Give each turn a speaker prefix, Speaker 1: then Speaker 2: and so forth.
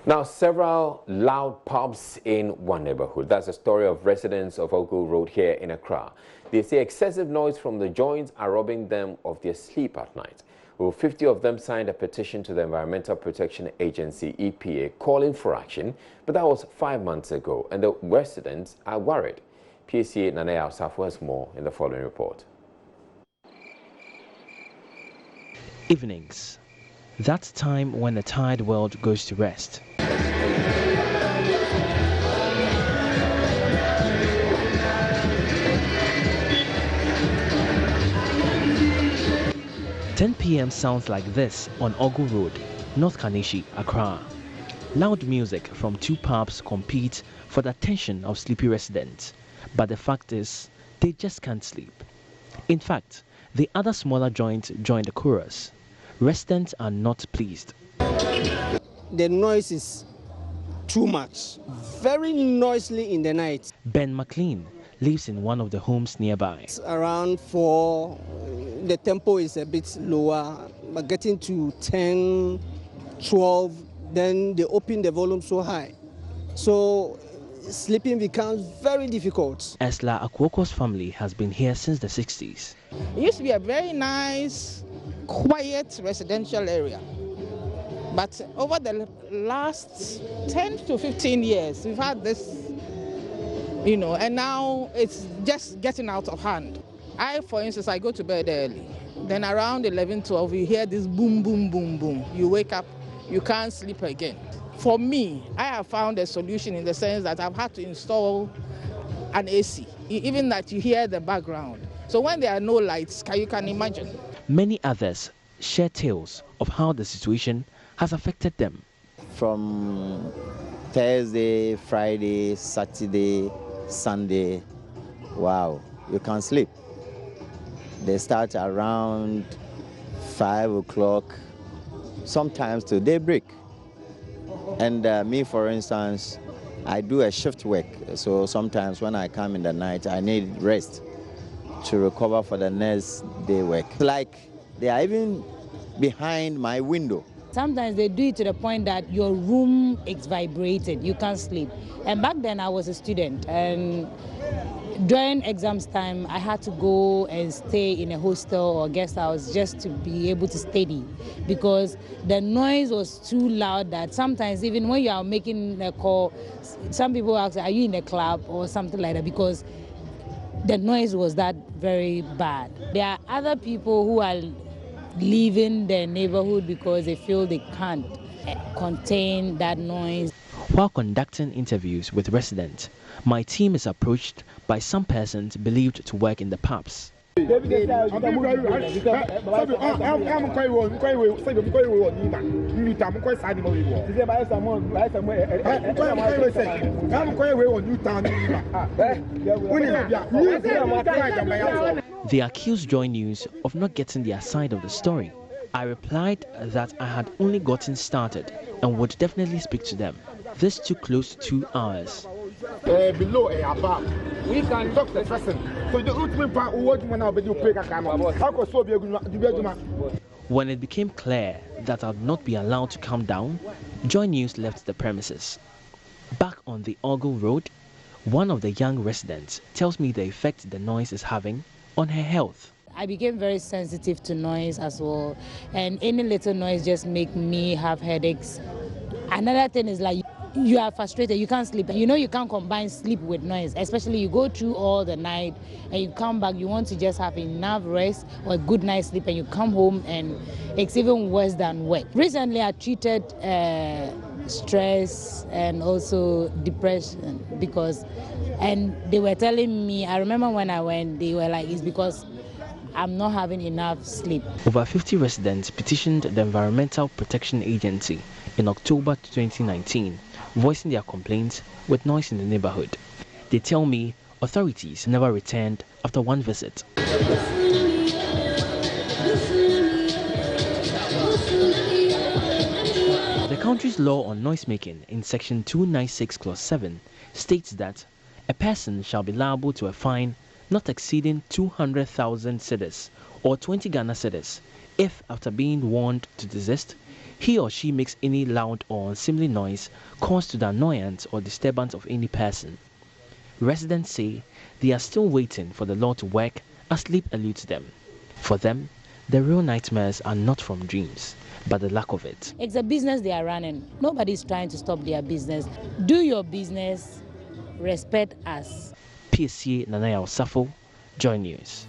Speaker 1: Now, several loud pubs in one neighborhood. That's the story of residents of Orgle Road here in Accra. They say excessive noise from the joints are robbing them of their sleep at night. Well, 50 of them signed a petition to the Environmental Protection Agency, EPA, calling for action, but that was 5 months ago, and the residents are worried. PSA Nanaya Osafo has more in the following report.
Speaker 2: Evenings. That's time when the tired world goes to rest. 10 p.m. sounds like this on Orgle Road, North Kaneshie, Accra. Loud music from two pubs compete for the attention of sleepy residents, but the fact is, they just can't sleep. In fact, the other smaller joint joined the chorus. Residents are not pleased.
Speaker 3: The noise is too much, very noisily in the night.
Speaker 2: Ben McLean lives in one of the homes nearby.
Speaker 3: It's around 4, the tempo is a bit lower, but getting to 10, 12, then they open the volume so high. So sleeping becomes very difficult.
Speaker 2: Esla Akwoko's family has been here since the 60s.
Speaker 4: It used to be a very nice, quiet residential area. But over the last 10 to 15 years, we've had this, and now it's just getting out of hand. For instance, I go to bed early. Then around 11, 12, you hear this boom, boom, boom, boom. You wake up, you can't sleep again. For me, I have found a solution in the sense that I've had to install an AC, even that you hear the background. So when there are no lights, you can imagine.
Speaker 2: Many others share tales of how the situation has affected them.
Speaker 5: From Thursday, Friday, Saturday, Sunday, wow, you can't sleep. They start around 5 o'clock, sometimes till daybreak. And me, for instance, I do a shift work, so sometimes when I come in the night, I need rest to recover for the next day work. Like they are even behind my window.
Speaker 6: Sometimes they do it to the point that your room is vibrated, you can't sleep. And back then I was a student, and during exams time I had to go and stay in a hostel or guest house just to be able to study, because the noise was too loud that sometimes even when you are making a call, some people ask, are you in a club or something like that, because the noise was that very bad. There are other people who are leaving their neighborhood because they feel they can't contain that noise.
Speaker 2: While conducting interviews with residents, my team is approached by some persons believed to work in the pubs. They accused Joy News of not getting their side of the story. I replied that I had only gotten started and would definitely speak to them. This took close to 2 hours.
Speaker 7: Below and above, we can talk to the person. So the ultimate part,
Speaker 2: when it became clear that I would not be allowed to come down, Joy News left the premises. Back on the Orgle Road, one of the young residents tells me the effect the noise is having on her health.
Speaker 6: I became very sensitive to noise as well, and any little noise just make me have headaches. Another thing is like you are frustrated, you can't sleep. You can't combine sleep with noise, especially you go through all the night and you come back, you want to just have enough rest or a good night's sleep, and you come home and it's even worse than work. Recently I treated stress and also depression and they were telling me, I remember when I went, they were like, it's because I'm not having enough sleep.
Speaker 2: Over 50 residents petitioned the Environmental Protection Agency in October 2019, voicing their complaints with noise in the neighborhood. They tell me authorities never returned after one visit. The country's law on noisemaking in Section 296 Clause 7 states that a person shall be liable to a fine not exceeding 200,000 cedis or 20 Ghana cedis if, after being warned to desist, he or she makes any loud or unseemly noise cause to the annoyance or disturbance of any person. Residents say they are still waiting for the law to work as sleep eludes them. For them, the real nightmares are not from dreams, but the lack of it.
Speaker 6: It's a business they are running. Nobody's trying to stop their business. Do your business, respect us.
Speaker 2: PSC Nanaya Osafo, Joy News.